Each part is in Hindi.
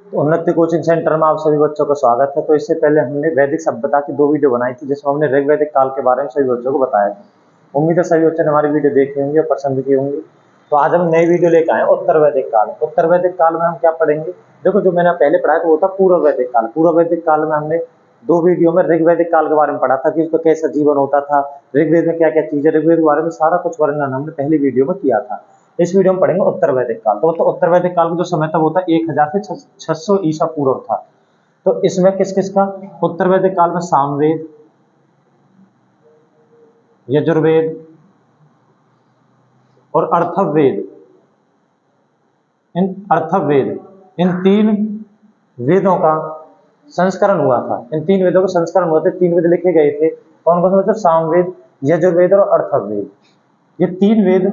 तो उन्नति कोचिंग सेंटर में आप सभी बच्चों का स्वागत है। तो इससे पहले हमने वैदिक सभ्यता की 2 वीडियो बनाई थी, जिसमें हमने ऋग्वैदिक काल के बारे में सभी बच्चों को बताया था। उम्मीद है सभी बच्चों ने हमारी वीडियो देखी होंगी और पसंद की होंगी। तो आज हम नई वीडियो लेकर आए उत्तर वैदिक काल। उत्तर वैदिक काल में हम क्या पढ़ेंगे? देखो, जो मैंने पहले पढ़ाया था वो था पूर्व वैदिक काल। पूर्व वैदिक काल में हमने 2 वीडियो में ऋग्वैदिक काल के बारे में पढ़ा था कि उसका कैसा जीवन होता था, ऋग्वेद में क्या क्या चीजें, ऋग्वेद के बारे में सारा कुछ वर्णन हमने पहली वीडियो में किया था। इस वीडियो में पढ़ेंगे उत्तर वैदिक काल। तो उत्तर वैदिक काल का जो समय था वो था 1000 से 600 ईसा पूर्व था। तो इसमें किस किस का? उत्तर वैदिक काल में सामवेद, यजुर्वेद और अर्थवेद, इन 3 वेदों का संस्करण हुआ था। इन 3 वेदों का संस्करण हुआ था। 3 वेद लिखे गए थे। कौन कौन से? मतलब सामवेद, यजुर्वेद और अर्थवेद। ये 3 वेद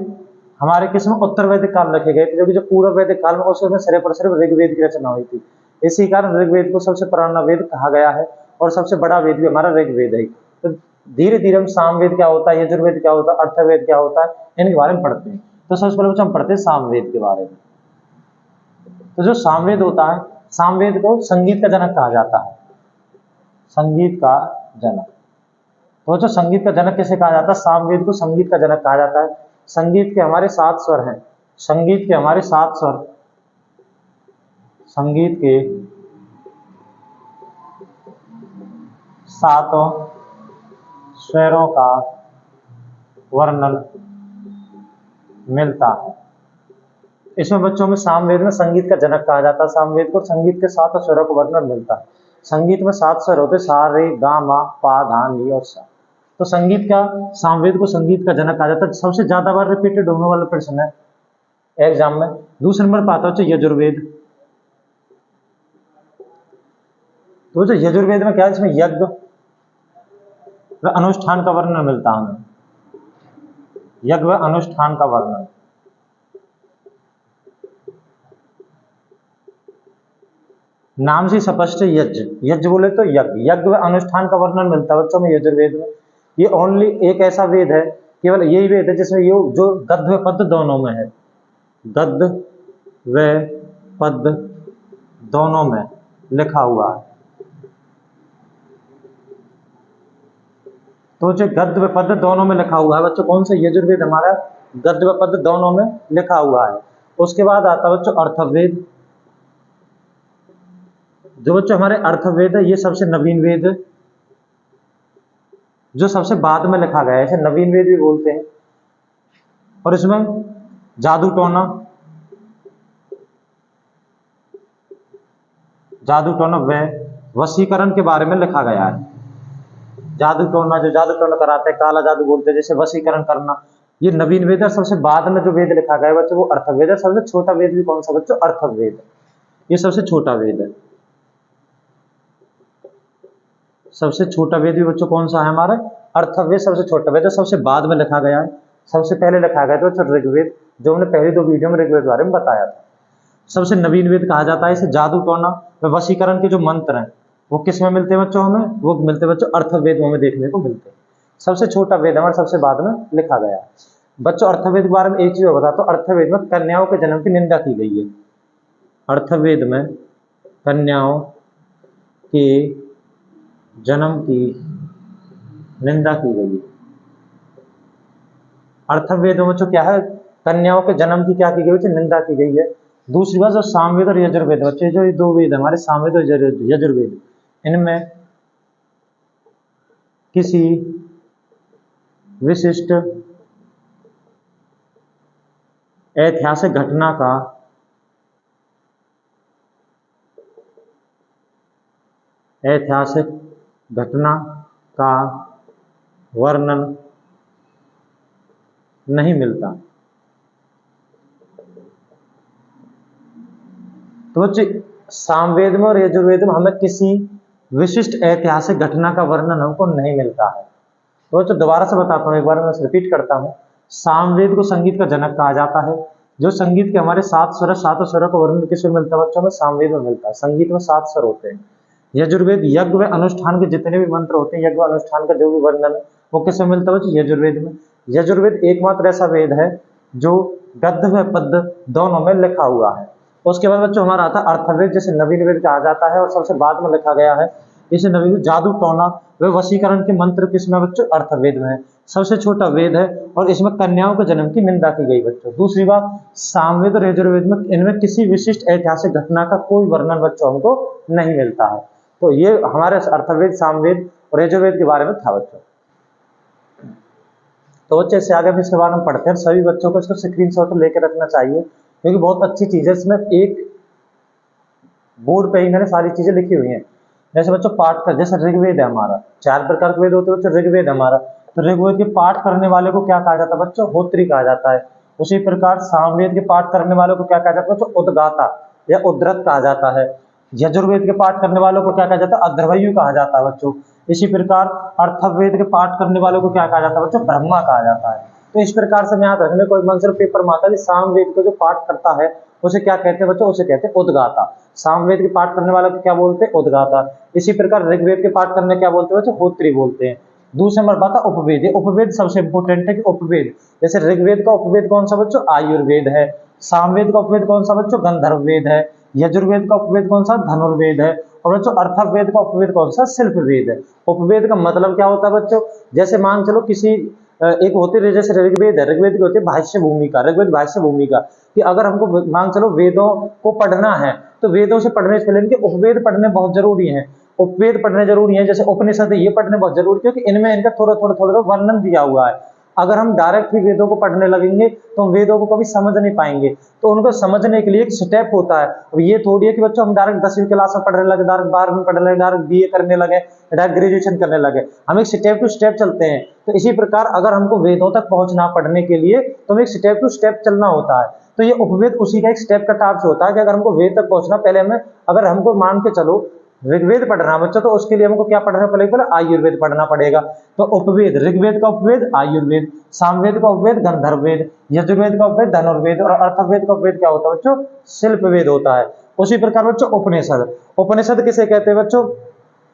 हमारे किसमें? उत्तर वैदिक काल में लिखे गए थे, जो कि जो पूर्व वैदिक काल में उसमें सिर्फ और सिर्फ ऋग्वेद की रचना हुई थी। इसी कारण ऋग्वेद को सबसे पुराना वेद कहा गया है और सबसे बड़ा वेद भी हमारा ऋग्वेद है। तो धीरे धीरे हम सामवेद क्या होता है, यजुर्वेद क्या होता है, अर्थवेद क्या होता है, इनके बारे में पढ़ते हैं। तो सबसे पहले हम पढ़ते हैं सामवेद के बारे में। तो जो सामवेद होता है, सामवेद को संगीत का जनक कहा जाता है। संगीत का जनक। तो जो संगीत का जनक किसे कहा जाता है? सामवेद को संगीत का जनक कहा जाता है। संगीत के हमारे 7 स्वर हैं। संगीत के हमारे 7 स्वर। संगीत के 7 स्वरों का वर्णन मिलता है। इसमें बच्चों में सामवेद में संगीत का जनक कहा जाता है। सामवेद को संगीत के 7 स्वरों का वर्णन मिलता है। संगीत में 7 स्वर होते, सा रे गा मा पा धा नी और सा। तो संगीत का, सामवेद को संगीत का जनक कहा जाता है। सबसे ज्यादा बार रिपीटेड होने वाला प्रश्न है एग्जाम में। दूसरे नंबर पर आता है यजुर्वेद। तो जो यजुर्वेद में क्या है? इसमें यज्ञ व अनुष्ठान का वर्णन मिलता है हमें। यज्ञ व अनुष्ठान का वर्णन। नाम से स्पष्ट है यज्ञ। यज्ञ बोले तो यज्ञ। यज्ञ व अनुष्ठान का वर्णन मिलता है बच्चों में यजुर्वेद में। ये ओनली एक ऐसा वेद है, केवल यही वेद है जिसमें ये जो गद्य व पद्य दोनों में है। गद्य व पद्य दोनों में लिखा हुआ है। तो जो गद्य व पद्य दोनों में लिखा हुआ है बच्चों, कौन सा? यजुर्वेद हमारा गद्य व पद्य दोनों में लिखा हुआ है। उसके बाद आता है बच्चों अर्थवेद। जो बच्चों हमारे अर्थवेद है, ये सबसे नवीन वेद है, जो सबसे बाद में लिखा गया है। इसे नवीन वेद भी बोलते हैं। और इसमें जादू टोना व वशीकरण के बारे में लिखा गया है। जादू टोना, जो जादू टोना कराते हैं, काला जादू बोलते हैं, जैसे वशीकरण करना, ये नवीन वेद है। सबसे बाद में जो वेद लिखा गया है बच्चों वो अर्थवेद है। सबसे छोटा वेद भी कौन सा बच्चों? अर्थवेद। ये सबसे छोटा वेद है। सबसे छोटा वेद भी बच्चों कौन सा है हमारा? अर्थवेद सबसे छोटा वेद है, सबसे बाद में लिखा गया है। सबसे पहले लिखा गया था बच्चों ऋग्वेद, जो हमने पहली 2 वीडियो में ऋग्वेद के बारे में बताया था। सबसे नवीन वेद कहा जाता है इसे। जादू टोना व वशीकरण के जो मंत्र हैं वो किस में मिलते हैं बच्चों? हमें वो मिलते हैं बच्चों अर्थवेद में देखने को मिलते हैं। सबसे छोटा वेद हमारे सबसे बाद में लिखा गया है बच्चों। अर्थवेद के बारे में एक चीज बता, तो अर्थवेद में कन्याओं के जन्म की निंदा की गई है। अर्थवेद में कन्याओं के जन्म की निंदा की गई है। अर्थवेद में बच्चों क्या है? कन्याओं के जन्म की क्या की गई है? निंदा की गई है। दूसरी बात, जो सामवेद और यजुर्वेद बच्चे, जो ये 2 वेद हमारे सामवेद और यजुर्वेद, इनमें किसी विशिष्ट ऐतिहासिक घटना का वर्णन नहीं मिलता। तो बच्चे सामवेद में और यजुर्वेद में हमें किसी विशिष्ट ऐतिहासिक घटना का वर्णन हमको नहीं मिलता है। तो बच्चों दोबारा से बताता हूँ, एक बार मैं रिपीट करता हूँ। सामवेद को संगीत का जनक कहा जाता है। जो संगीत के हमारे 7 स्वर, 7 स्वरों का वर्णन किसमें मिलता है बच्चों? में सामवेद में मिलता है। संगीत में 7 स्वर होते हैं। यजुर्वेद यज्ञ व अनुष्ठान के जितने भी मंत्र होते हैं, यज्ञ व अनुष्ठान का जो भी वर्णन है वो किसमें मिलता है बच्चों? यजुर्वेद में। यजुर्वेद एकमात्र ऐसा वेद है जो गद्य व पद्य दोनों में लिखा हुआ है। उसके बाद बच्चों हमारा आता है अर्थवेद, जैसे नवीन वेद कहा जाता है और सबसे बाद में लिखा गया है। इसे नवीन जादू टोना व वशीकरण के मंत्र किसमें बच्चों? अर्थवेद में है। सबसे छोटा वेद है और इसमें कन्याओं के जन्म की निंदा की गई बच्चों। दूसरी बात, सामवेद और यजुर्वेद में इनमें किसी विशिष्ट ऐतिहासिक घटना का कोई वर्णन बच्चों हमको नहीं मिलता है। तो ये हमारे अर्थवेद, सामवेद और यजुर्वेद के बारे में था बच्चों। तो बच्चे इससे आगे भी इसके बारे में पढ़ते हैं। सभी बच्चों को इसको स्क्रीनशॉट लेकर रखना चाहिए क्योंकि बहुत अच्छी चीज है। इसमें एक बोर्ड पे ही मैंने सारी चीजें लिखी हुई हैं। जैसे बच्चों पाठ कर, जैसे ऋग्वेद है हमारा, 4 प्रकार के वेद होते हैं बच्चों। ऋग्वेद हमारा, तो ऋग्वेद के पाठ करने वाले को क्या कहा जाता है बच्चों? होत्री कहा जाता है। उसी प्रकार सामवेद के पाठ करने वालों को क्या कहा जाता है बच्चों? उद्गाता या उद्धृत कहा जाता है। यजुर्वेद के पाठ करने वालों को क्या कहा जाता है? अध्वर्यु कहा जाता है बच्चों। इसी प्रकार अर्थवेद के पाठ करने वालों को क्या कहा जाता है बच्चों? ब्रह्मा कहा जाता है। तो इस प्रकार से मैं याद रखने कोई मंत्र पेपर में आता है, सामवेद को जो पाठ करता है उसे क्या कहते हैं बच्चों? उसे कहते हैं उद्गाता। सामवेद के पाठ करने वालों को क्या बोलते हैं? उद्गाता। इसी प्रकार ऋग्वेद के पाठ करने क्या बोलते हैं बच्चों? होत्री बोलते हैं। दूसरे नंबर बात है उपवेद। उपवेद सबसे इंपोर्टेंट है कि उपवेद, जैसे ऋग्वेद का उपवेद कौन सा बच्चों? आयुर्वेद है। सामवेद का उपवेद कौन सा बच्चों? गंधर्व वेद है। यजुर्वेद का उपवेद कौन सा? धनुर्वेद है। और बच्चों अर्थवेद का उपवेद कौन सा? शिल्प वेद है। उपवेद का मतलब क्या होता है बच्चों? जैसे मान चलो किसी एक होते रहे, जैसे ऋग्वेद है, ऋग्वेद की होती है भाष्य भूमिका, ऋग्वेद भाष्य भूमिका, कि अगर हमको मान चलो वेदों को पढ़ना है तो वेदों से पढ़ने से पहले इनके उपवेद पढ़ने बहुत जरूरी है। उपवेद पढ़ने जरूरी है, जैसे उपनिषद ये पढ़ने बहुत जरूरी क्योंकि इनमें इनका थोड़ा थोड़ा थोड़ा वर्णन दिया हुआ है। अगर हम डायरेक्ट ही वेदों को पढ़ने लगेंगे तो हम वेदों को कभी समझ नहीं पाएंगे। तो उनको समझने के लिए एक स्टेप होता है। अब ये थोड़ी है कि बच्चों हम डायरेक्ट 10वीं क्लास में पढ़ने लगे, डायरेक्ट 12वीं में पढ़ने लगे, डायरेक्ट बीए करने लगे, डायरेक्ट ग्रेजुएशन करने लगे। हम एक स्टेप टू स्टेप चलते हैं। तो इसी प्रकार अगर हमको वेदों तक पहुंचना पढ़ने के लिए तो हमें एक स्टेप टू स्टेप चलना होता है। तो ये उपवेद उसी का एक स्टेप का टाइप से होता है कि अगर हमको वेद तक पहुंचना, पहले हमें, अगर हमको मान के चलो ऋग्वेद पढ़ना बच्चों, तो उसके लिए हमको क्या पढ़ना पड़ेगा? पहले आयुर्वेद पढ़ना पड़ेगा। तो उपवेद, ऋग्वेद का उपवेद आयुर्वेद, सामवेद का उपवेद गंधर्ववेद, यजुर्वेद का उपवेद धनुर्वेद और अर्थवेद का उपवेद क्या होता है बच्चों? शिल्प वेद होता है। उसी प्रकार बच्चों उपनिषद, उपनिषद किसे कहते हैं बच्चों?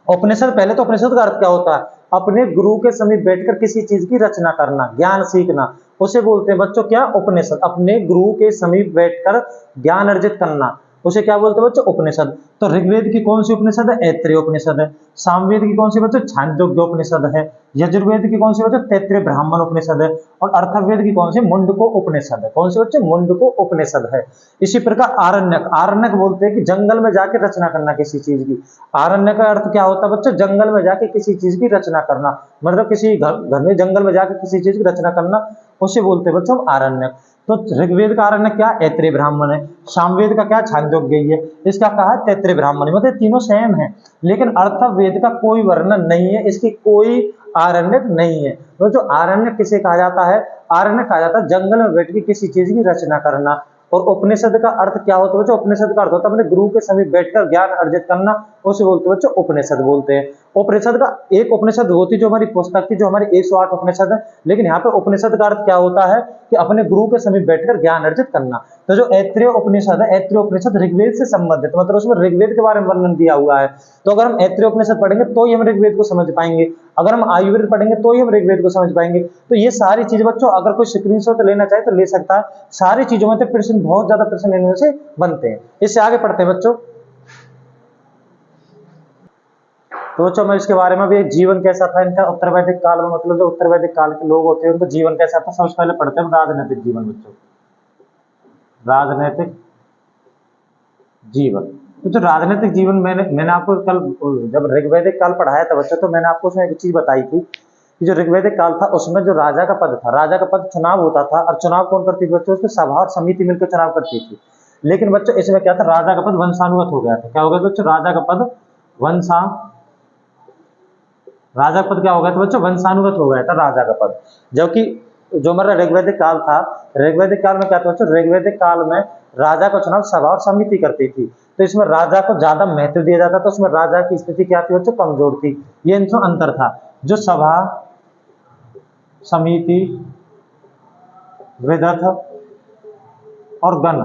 उपनिषद, पहले तो उपनिषद का अर्थ क्या होता है? अपने गुरु के समीप बैठकर किसी चीज की रचना करना, ज्ञान सीखना, उसे बोलते हैं बच्चों क्या? उपनिषद। अपने गुरु के समीप बैठकर ज्ञान अर्जित करना, उसे क्या बोलते हैं बच्चों? उपनिषद। तो ऋग्वेद की कौन सी उपनिषद है? ऐत्रेय उपनिषद है। सामवेद की कौन सी बच्चों? छांदोग्य उपनिषद है। यजुर्वेद की कौन सी बच्चों? तैत्तिरीय ब्राह्मण उपनिषद है। और अर्थवेद की कौन सी? मुंडको उपनिषद है। कौन सी बच्चों? मुंडको उपनिषद है। इसी प्रकार आरण्यक, आरण्यक बोलते हैं कि जंगल में जाके रचना करना किसी चीज की। आरण्य का अर्थ क्या होता है बच्चों? जंगल में जाके किसी चीज की रचना करना, मतलब किसी घर में जंगल में जाके किसी चीज की रचना करना, उसे बोलते हैं बच्चों आरण्यक। तो ऋग्वेद का आरण्यक क्या? ऐत्रेय ब्राह्मण है। सामवेद का क्या? छांदोग्य है। इसका कहा है तैत्तिरीय ब्राह्मण, मतलब तीनों सेम है। लेकिन अर्थवेद का कोई वर्णन नहीं है, इसकी कोई आरण्यक नहीं है। तो जो आरण्यक किसे कहा जाता है? आरण्यक कहा जाता है जंगल में बैठ के किसी चीज की रचना करना। और उपनिषद का अर्थ क्या होता है बच्चों? उपनिषद का अर्थ होता है अपने गुरु के समीप बैठकर ज्ञान अर्जित करना, उसे बोलते हैं बच्चों उपनिषद बोलते हैं। उपनिषद का एक उपनिषद होती जो हमारी पुस्तक थी, जो हमारी 108 उपनिषद है, लेकिन यहाँ पे उपनिषद का अर्थ क्या होता है कि अपने गुरु के समीप बैठकर ज्ञान अर्जित करना। तो जो ऐत्रेय उपनिषद है, ऐत्रेय उपनिषद ऋग्वेद से संबंधित, मतलब उसमें ऋग्वेद के बारे में वर्णन दिया हुआ है। तो अगर हम ऐत्रेय उपनिषद पढ़ेंगे तो ही हम ऋग्वेद को समझ पाएंगे, अगर हम आयुर्वेद पढ़ेंगे तो ही हम ऋग्वेद को समझ पाएंगे। तो ये सारी चीज बच्चों, अगर कोई स्क्रीनशॉट लेना चाहे तो ले सकता है। सारी चीजों में तो प्रश्न, बहुत ज्यादा प्रश्न लेने से बनते हैं। इससे आगे पढ़ते हैं बच्चों। तो बच्चों मैं इसके बारे में भी, जीवन कैसा था इनका उत्तर वैदिक काल में, मतलब जो उत्तर वैदिक काल के लोग होते हैं उनका जीवन कैसा था, सबसे पहले पढ़ते हैं राजनीतिक जीवन बच्चों। राजनीतिक जीवन, तो जो राजनीतिक जीवन, मैंने आपको कल जब ऋग्वैदिक काल पढ़ाया था बच्चों, तो मैंने आपको उसमें एक चीज बताई थी कि जो ऋग्वैदिक काल था उसमें जो राजा का पद था, राजा का पद चुनाव होता था। और चुनाव कौन करती थी बच्चों? उसमें सभा और समिति मिलकर चुनाव करती थी। लेकिन बच्चों इसमें क्या था? राजा का पद वंशानुगत हो गया था। क्या हो गया बच्चों? राजा का पद राजा का पद क्या हो गया था बच्चों? वंशानुगत हो गया था राजा का पद। जबकि जो हमारा ऋग्वैदिक काल था, ऋग्वैदिक काल में क्या था बच्चों? ऋग्वैदिक काल में राजा का चुनाव सभा और समिति करती थी। तो इसमें राजा को ज्यादा महत्व दिया जाता था। तो उसमें राजा की स्थिति क्या थी बच्चों? कमजोर थी। ये इनमें अंतर था। जो सभा, समिति, विदथ और गण,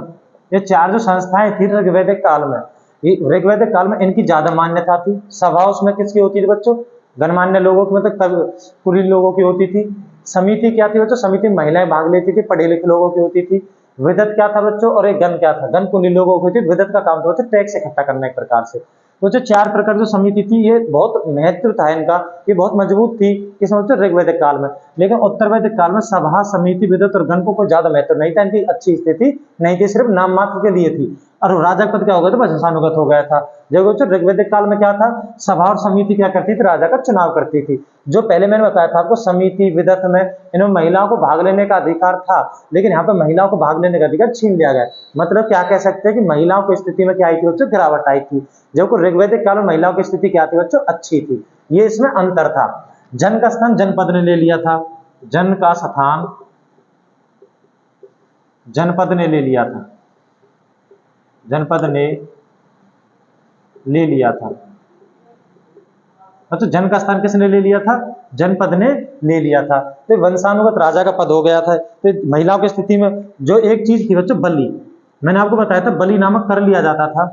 ये चार जो संस्थाएं थी ऋग्वैदिक काल में, ऋग्वैदिक काल में इनकी ज्यादा मान्यता थी। सभा उसमें किसकी होती थी बच्चों? गणमान्य लोगों की, मतलब कुलीन लोगों की होती थी। समिति क्या थी बच्चों? समिति में महिलाएं भाग लेती थी, पढ़े लिखे लोगों की होती थी। विदत क्या था बच्चों, और एक गण क्या था, गण कुलीन लोगों को थी, विदत का काम था बच्चों टैक्स इकट्ठा करना एक प्रकार से। तो जो चार प्रकार जो समिति थी ये बहुत महत्व था इनका, ये बहुत मजबूत थी किस बच्चों, ऋग्वैदिक काल में। लेकिन उत्तर वैदिक काल में सभा, समिति, विदत और गण को कोई ज्यादा महत्व नहीं था, इनकी अच्छी स्थिति नहीं थी, सिर्फ नाम मात्र के लिए थी। और राजा पद क्या हो गया था, वंशानुगत हो गया था। जब बच्चों ऋग्वैदिक काल में क्या था, सभा और समिति क्या करती थी, राजा का चुनाव करती थी। जो पहले मैंने बताया था आपको, समिति विदत में इनमें महिलाओं को भाग लेने का अधिकार था, लेकिन यहाँ पे महिलाओं को भाग लेने का अधिकार छीन लिया गया। मतलब क्या कह सकते हैं कि महिलाओं की स्थिति में क्या आई थी बच्चों, गिरावट आई थी। जबकि ऋग्वैदिक काल में महिलाओं की स्थिति क्या थी बच्चों, अच्छी थी। ये इसमें अंतर था। जन का स्थान जनपद ने ले लिया था, जन का स्थान जनपद ने ले लिया था, जनपद ने ले लिया था। तो जन का स्थान किसने ले लिया था, जनपद ने ले लिया था। तो वंशानुगत राजा का पद हो गया था। तो महिलाओं की स्थिति में जो एक चीज थी बच्चों, बलि, मैंने आपको बताया था बलि नामक कर लिया जाता था।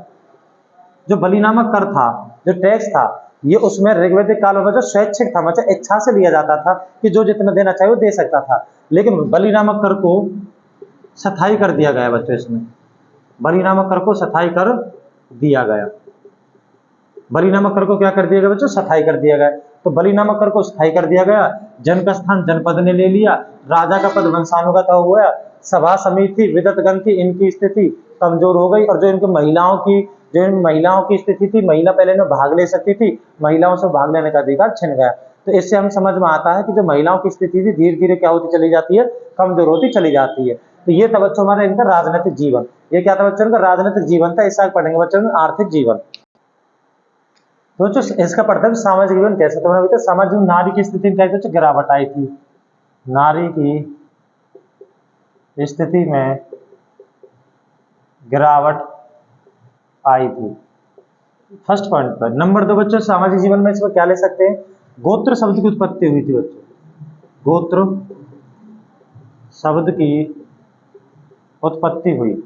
जो बलि नामक कर था, जो टैक्स था, ये उसमें ऋग्वैदिक काल में जो स्वैच्छिक था, मतलब इच्छा से लिया जाता था कि जो जितना देना चाहे वो दे सकता था। लेकिन बलि नामक कर को स्थायी कर दिया गया बच्चों, इसमें बलि नामक कर को स्थायी कर दिया गया। बलि नामक कर को क्या कर दिया गया बच्चों, स्थायी कर दिया गया। तो बलि नामक कर को स्थायी कर दिया गया, जन का स्थान जनपद ने ले लिया, राजा का पद वंशानुगत हो गया, सभा समिति विदत गण की इनकी स्थिति कमजोर हो गई, और जो इनकी महिलाओं की, जो इन महिलाओं की स्थिति थी, महिला पहले में भाग ले सकती थी, महिलाओं से भाग लेने का अधिकार छिन गया। तो इससे हम समझ में आता है कि जो महिलाओं की स्थिति थी धीरे धीरे क्या होती चली जाती है, कमजोर होती चली जाती है। तो ये था बच्चों हमारा इनका राजनीतिक जीवन। ये क्या था बच्चों, इनका राजनीतिक जीवन था। इसका पढ़ेंगे बच्चों आर्थिक जीवन। तो जो इसका पढ़ते हैं सामाजिक जीवन कैसे, तो मैंने बताया सामाजिक नारी की स्थिति में क्या गिरावट आई थी, नारी की स्थिति में गिरावट आई थी। फर्स्ट पॉइंट पर। नंबर 2 बच्चों सामाजिक जीवन में इसमें क्या ले सकते हैं, गोत्र शब्द की उत्पत्ति हुई थी बच्चों, गोत्र शब्द की उत्पत्ति हुई।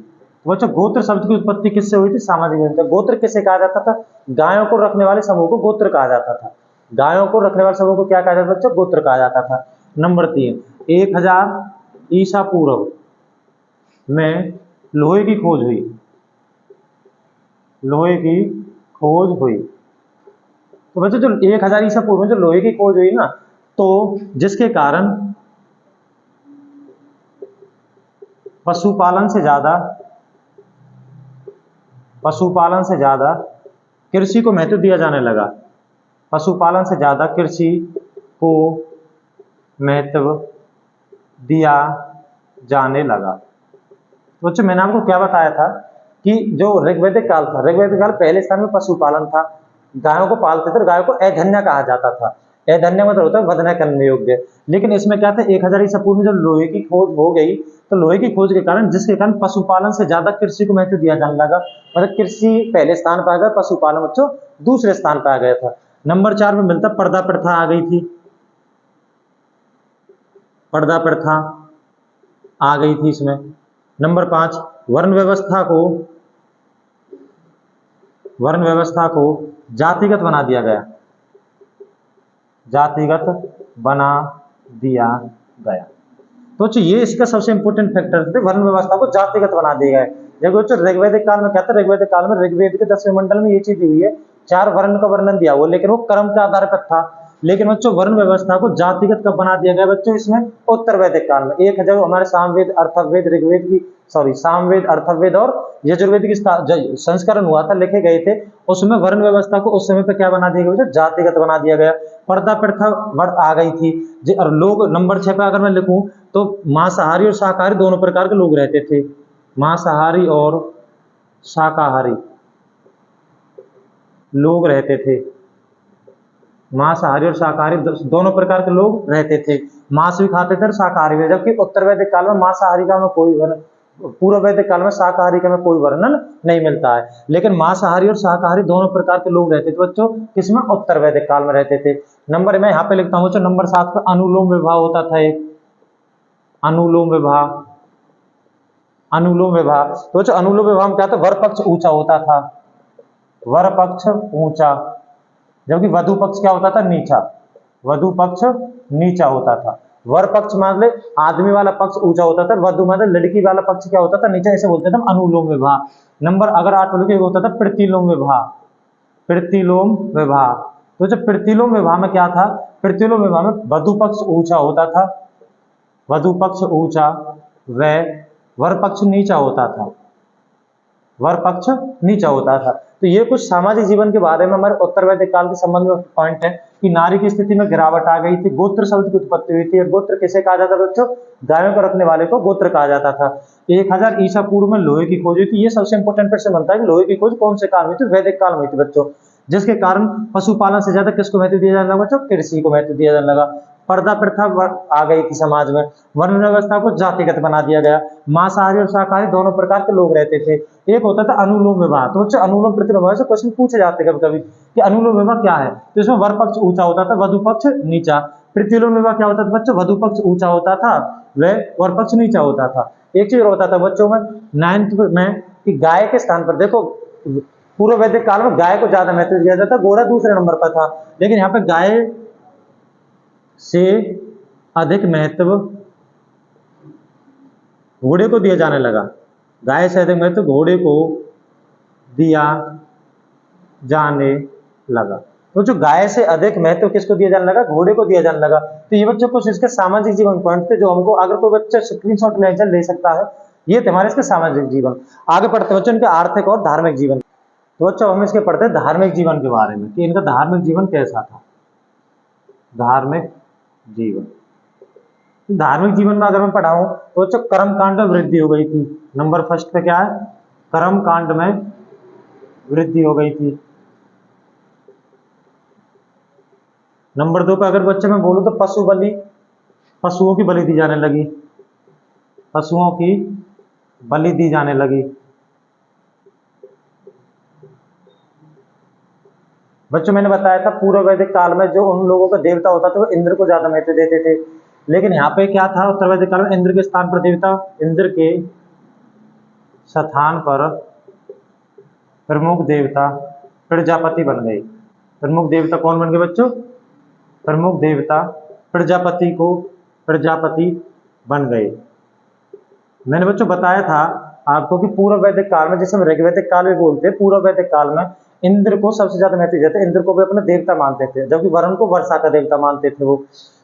बच्चों गोत्र शब्द की उत्पत्ति किससे हुई थी, सामाजिक जीवन। गोत्र किसे कहा जाता था, गायों को रखने वाले समूह को गोत्र कहा जाता था। गायों को रखने वाले समूह को क्या कहा जाता था बच्चों, गोत्र कहा जाता था। नंबर 3, 1000 ईसा पूर्व में लोहे की खोज हुई, लोहे की खोज हुई। तो बच्चों जो 1000 ईसा पूर्व में जो लोहे की खोज हुई ना, तो जिसके कारण पशुपालन से ज्यादा कृषि को महत्व दिया जाने लगा, पशुपालन से ज्यादा कृषि को महत्व दिया जाने लगा। तो बच्चों मैंने आपको क्या बताया था कि जो ऋग्वैदिक काल था, ऋग्वैदिक काल पहले स्थान में पशुपालन था, गायों को पालते थे, गायों को ऐधन्य कहा जाता था। ऐधन्य मतलब होता है वधना करने योग्य। लेकिन इसमें क्या था, 1000 ईसा पूर्व में जब लोहे की खोज हो गई, तो लोहे की खोज के कारण, जिसके कारण पशुपालन से ज्यादा कृषि को महत्व दिया जाने लगा। मतलब कृषि पहले स्थान पर आ गया, पशुपालन बच्चों दूसरे स्थान पर आ गया था। नंबर 4 में मिलता पर्दा प्रथा आ गई थी, पर्दा प्रथा आ गई थी इसमें। नंबर 5 वर्ण व्यवस्था को जातिगत बना दिया गया, जातिगत बना दिया गया। तो ये इसका सबसे इंपॉर्टेंट फैक्टर थे, वर्ण व्यवस्था को जातिगत बना दिया गया। देखो बच्चों ऋग्वैदिक काल में क्या था, ऋग्वैदिक काल में ऋग्वेद के 10वें मंडल में ये चीज हुई है, 4 वर्ण का वर्णन दिया हुआ, लेकिन वो क्रम के आधार पर था। लेकिन बच्चों वर्ण व्यवस्था को जातिगत कब बना दिया गया बच्चों, इसमें उत्तर वैदिक काल में। एक जब हमारे सामवेद अर्थवेद ऋग्वेद की सामवेद अर्थवेद और यजुर्वेद की संस्करण हुआ था, लिखे गए थे, उसमें वर्ण व्यवस्था को उस समय पे क्या बना दिया गया, जातिगत बना दिया गया। पर्दा प्रथा आ गई थी। और लोग नंबर 6 पे अगर मैं लिखूं तो मांसाहारी और शाकाहारी दोनों प्रकार के लोग रहते थे, मांसाहारी और शाकाहारी लोग रहते थे, मांसाहारी और शाकाहारी दोनों प्रकार के लोग रहते थे। मांस भी खाते थे और शाकाहारी भी। जबकि उत्तर वैदिक काल में मांसाहारी का में कोई वर्णन, पूर्व वैदिक काल में शाकाहारी का में कोई वर्णन नहीं मिलता है। लेकिन मांसाहारी और शाकाहारी दोनों प्रकार के लोग रहते थे बच्चों, किसमें, उत्तर वैदिक काल में रहते थे। नंबर मैं यहाँ पे लिखता हूँ नंबर 7 पे अनुलोम विवाह होता था, एक अनुलोम विवाह। अनुलोम विवाह तो अनुलोम विवाह में क्या था, वर पक्ष ऊंचा होता था, वर पक्ष ऊंचा, जबकि वधु पक्ष क्या होता था, नीचा, वधु पक्ष नीचा होता था। वर पक्ष मान ले आदमी वाला पक्ष ऊंचा होता था, वधु मान ले लड़की वाला पक्ष क्या होता था, नीचे, ऐसे बोलते थे हम अनुलोम विवाह। नंबर अगर 8 वाले के होता था प्रतिलोम विवाह, प्रतिलोम विवाह। तो जब प्रतिलोम विवाह में क्या था, प्रतिलोम विवाह में वधु पक्ष ऊंचा होता था, वधु पक्ष ऊंचा व वर पक्ष नीचा होता था, वर पक्ष नीचा होता था। तो ये कुछ सामाजिक जीवन के बारे में हमारे उत्तर वैदिक काल के संबंध में पॉइंट है कि नारी की स्थिति में गिरावट आ गई थी, गोत्र शब्द की उत्पत्ति हुई थी। और गोत्र किसे कहा जाता था बच्चों, गायों को रखने वाले को गोत्र कहा जाता था। 1000 ईसा पूर्व में लोहे की खोज हुई थी। ये सबसे इंपॉर्टेंट प्रश्न बनता है कि लोहे की खोज कौन से काल में हुई थी, वैदिक काल में हुई थी बच्चों, जिसके कारण पशुपालन से ज्यादा किसको महत्व दिया जाने लगा बच्चों, कृषि को महत्व दिया जाने लगा। पर्दा प्रथा आ गई थी समाज में, वर्ण व्यवस्था को जातिगत बना दिया गया, मांसाहारी और शाकाहारी दोनों प्रकार के लोग रहते थे। एक होता था अनुलोम विवाह। तो बच्चों अनुलोम प्रतिलोम विवाह से क्वेश्चन पूछे जाते कभी कभी कि अनुलोम विवाह क्या है, तो इसमें वर पक्ष ऊंचा होता था, वधु पक्ष नीचा। प्रतिलोम विवाह क्या होता था बच्चों, वधु पक्ष ऊंचा होता था व वर पक्ष नीचा होता था। एक चीज होता था बच्चों में 9th में कि गाय के स्थान पर, देखो पूर्व वैदिक काल में गाय को ज्यादा महत्व दिया जाता, घोड़ा दूसरे नंबर पर था, लेकिन यहाँ पे गाय से अधिक महत्व घोड़े को दिया जाने लगा, गाय से अधिक महत्व घोड़े को दिया जाने लगा। तो जो गाय से अधिक महत्व किसको दिया जाने लगा, घोड़े को दिया जाने लगा। तो ये बच्चों कुछ इसके सामाजिक जीवन पॉइंट थे जो हमको, अगर कोई बच्चा स्क्रीनशॉट ले सकता है, ये थे हमारे इसके सामाजिक जीवन। आगे पढ़ते बच्चों इनके आर्थिक और धार्मिक जीवन। तो बच्चों हम इसके पढ़ते हैं धार्मिक जीवन के बारे में कि इनका धार्मिक जीवन कैसा था। धार्मिक जीवन, धार्मिक जीवन में अगर मैं पढ़ाऊं तो बच्चों कर्म कांड में वृद्धि हो गई थी। नंबर फर्स्ट पे क्या है, कर्म कांड में वृद्धि हो गई थी। नंबर 2 पे अगर बच्चे मैं बोलूं तो पशु बलि, पशुओं की बलि दी जाने लगी, पशुओं की बलि दी जाने लगी। बच्चों मैंने बताया था पूर्व वैदिक काल में जो उन लोगों का देवता होता था वो इंद्र को ज्यादा महत्व देते थे, लेकिन यहाँ पे क्या था, उत्तर वैदिक काल में इंद्र के स्थान पर देवता, इंद्र के स्थान पर प्रमुख देवता प्रजापति बन गए। प्रमुख देवता कौन बन गए बच्चों, प्रमुख देवता प्रजापति को प्रजापति बन गए। मैंने बच्चों बताया था आपको कि पूर्व वैदिक काल में, जिसे हम ऋग्वैदिक काल भी बोलते हैं, पूर्व वैदिक काल में इंद्र को सबसे ज्यादा महत्व देते, इंद्र को भी अपने देवता मानते थे, जबकि वरुण को वर्षा का देवता मानते थे वो।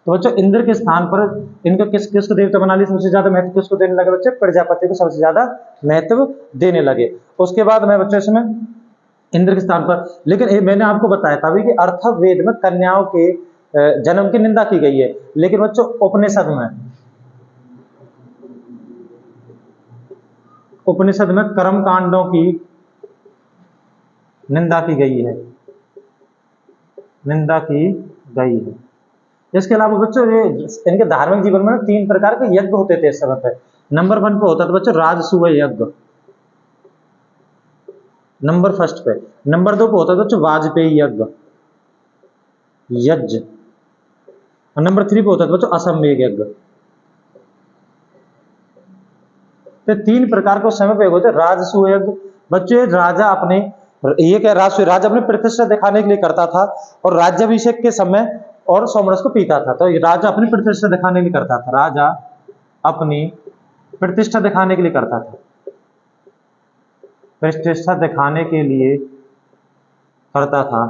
तो बच्चों इंद्र के स्थान पर इनका किसको देवता बना लिया, सबसे ज्यादा महत्व किसको देने लगे बच्चे, प्रजापति को सबसे ज्यादा महत्व देने लगे। उसके बाद मैं बच्चों इसमें इंद्र के स्थान पर, लेकिन मैंने आपको बताया था अभी कि अर्थवेद में कन्याओं के जन्म की निंदा की गई है, लेकिन बच्चों उपनिषद में कर्म कांडों की निंदा की गई है, निंदा की गई है। इसके अलावा बच्चों ये इनके धार्मिक जीवन में 3 प्रकार के यज्ञ होते थे इस समय पे। नंबर 1 पे होता था बच्चों राजसूय यज्ञ, नंबर फर्स्ट पे। नंबर 2 पे होता था बच्चों वाजपेयी यज्ञ, यज्ञ। और नंबर 3 पे होता था बच्चों अश्वमेध यज्ञ। तो 3 प्रकार के समय पे होते राजसूय यज्ञ। बच्चे राजा अपने, ये क्या राजसूय, राजा अपनी प्रतिष्ठा दिखाने के लिए करता था, और राज्याभिषेक के समय और सोमरस को पीता था। तो राजा अपनी प्रतिष्ठा दिखाने के लिए करता था, राजा अपनी प्रतिष्ठा दिखाने के लिए करता था, प्रतिष्ठा दिखाने के लिए करता था।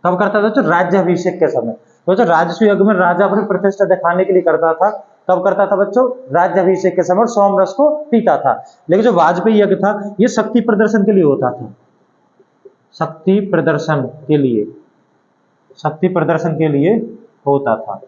कब करता था तो राज्याभिषेक के समय। तो राजसूय यज्ञ में राजा अपनी प्रतिष्ठा दिखाने के लिए करता था, कब करता था बच्चों, राज्याभिषेक के समय, और सोमरस को पीता था। लेकिन जो वाजपेयी यज्ञ था ये शक्ति प्रदर्शन के लिए होता था, शक्ति प्रदर्शन के लिए, शक्ति प्रदर्शन के लिए होता था।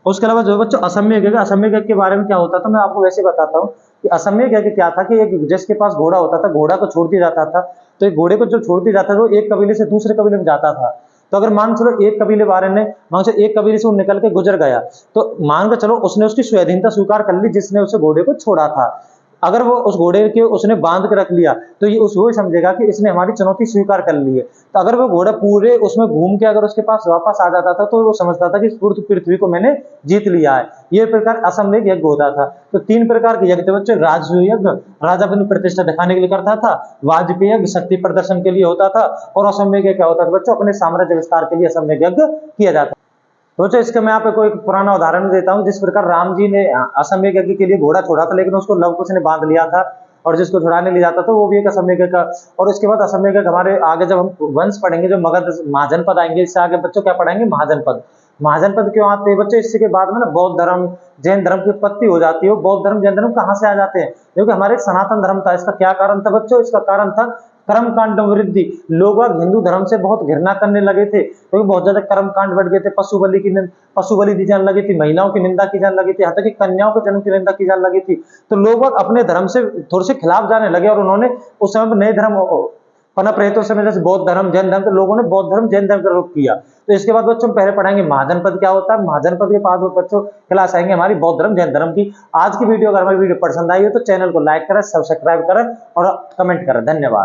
उसके अलावा जो बच्चों अश्वमेध यज्ञ, अश्वमेध यज्ञ के बारे में क्या होता था मैं आपको वैसे बताता हूँ कि अश्वमेध यज्ञ क्या था कि एक जिसके पास घोड़ा होता था, घोड़ा को छोड़ दिया जाता था। तो एक घोड़े को जो छोड़ दिया जाता था वो एक कबीले से दूसरे कबीले में जाता था। तो अगर मान चलो एक कबीले वाले ने, मान चलो एक कबीले से वो निकल के गुजर गया, तो मान के चलो उसने उसकी स्वाधीनता स्वीकार कर ली जिसने उसे घोड़े को छोड़ा था। अगर वो उस घोड़े के उसने बांध के रख लिया तो ये उस वो समझेगा कि इसने हमारी चुनौती स्वीकार कर ली है। तो अगर वो घोड़ा पूरे उसमें घूम के अगर उसके पास वापस आ जाता था तो वो समझता था कि पूरी पृथ्वी को मैंने जीत लिया है। ये प्रकार अश्वमेध यज्ञ होता था। तो 3 प्रकार के यज्ञ थे बच्चों। राजसूय यज्ञ राजा अपनी प्रतिष्ठा दिखाने के लिए करता था, वाजपेयी यज्ञ शक्ति प्रदर्शन के लिए होता था, और अश्वमेध यज्ञ क्या होता था बच्चों, अपने साम्राज्य विस्तार के लिए अश्वमेध यज्ञ किया जाता। तो बच्चों इसका मैं आपको एक पुराना उदाहरण देता हूँ। जिस प्रकार राम जी ने अश्वमेध यज्ञ के लिए घोड़ा छोड़ा था, लेकिन उसको लवकुश ने बांध लिया था, और जिसको छुड़ाने ले जाता था वो भी एक अश्वमेध यज्ञ का। और उसके बाद अश्वमेध यज्ञ हमारे आगे जब हम वंश पढ़ेंगे, जो मगध महाजनपद आएंगे, इससे आगे बच्चों क्या पढ़ेंगे, महाजनपद। महाजनपद क्यों आते हैं बच्चों, इसके बाद में ना बौद्ध धर्म जैन धर्म की उत्पत्ति हो जाती है। बौद्ध धर्म जैन धर्म कहाँ से आ जाते हैं, क्योंकि हमारे एक सनातन धर्म था। इसका क्या कारण था बच्चों, इसका कारण था कर्म कांड वृद्धि। लोग हिंदू धर्म से बहुत घृणा करने लगे थे, क्योंकि बहुत ज्यादा कर्म कांड बढ़ गए थे। पशु बलि दी जाने लगी थी, महिलाओं की निंदा की जाने लगी थी, यहाँ तक कि कन्याओं के जन्म की निंदा की जाने लगी थी। तो लोग अपने धर्म से थोड़े से खिलाफ जाने लगे, और उन्होंने उस समय नए धर्म पनप रहे थे उस समय, जैसे बौद्ध धर्म जैन धर्म, तो लोगों ने बौद्ध धर्म जैन धर्म का रूप किया। तो इसके बाद बच्चों पहले पढ़ाएंगे महाजनपद क्या होता है, महाजनपद के बाद बच्चों क्लास आएंगे हमारी बौद्ध धर्म जैन धर्म की। आज की वीडियो अगर हमारी वीडियो पसंद आई हो तो चैनल को लाइक करें, सब्सक्राइब करें और कमेंट करें। धन्यवाद।